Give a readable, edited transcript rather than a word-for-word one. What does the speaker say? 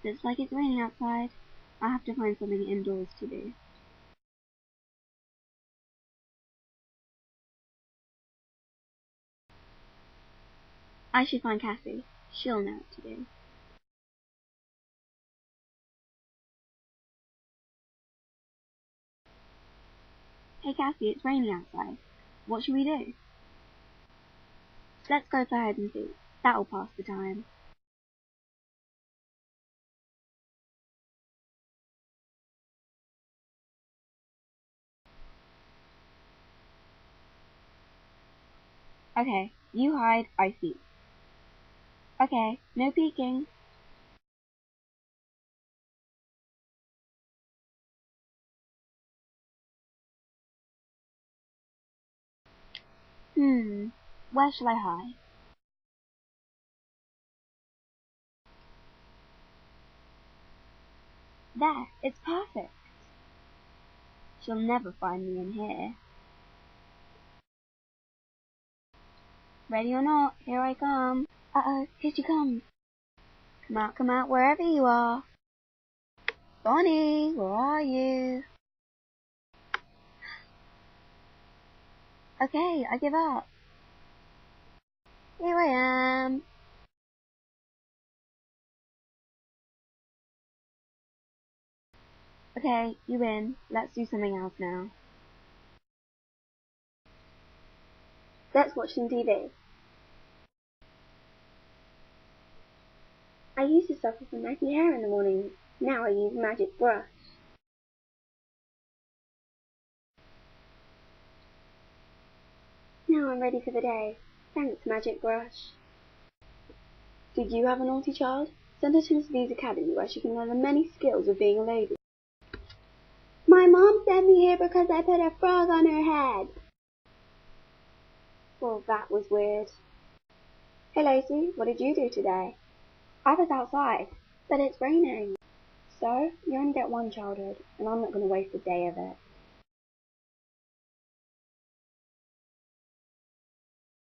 Looks like it's raining outside. I'll have to find something indoors to do. I should find Cassie. She'll know what to do. Hey Cassie, it's raining outside. What should we do? Let's go play hide and seek. That'll pass the time. Okay, you hide, I seek. Okay, no peeking. Where shall I hide? There, it's perfect. She'll never find me in here. Ready or not, here I come. Uh-oh, here she comes. Come out, wherever you are. Bonnie, where are you? Okay, I give up. Here I am. Okay, you win. Let's do something else now. Let's watch some TV. I used to suffer from messy hair in the morning. Now I use a magic brush. Now I'm ready for the day. Thanks, magic brush. Did you have a naughty child? Send her to Miss V's academy where she can learn the many skills of being a lady. My mom sent me here because I put a frog on her head. Well, that was weird. Hey Lacey, what did you do today? I was outside, but it's raining. So, you only get one childhood, and I'm not going to waste a day of it.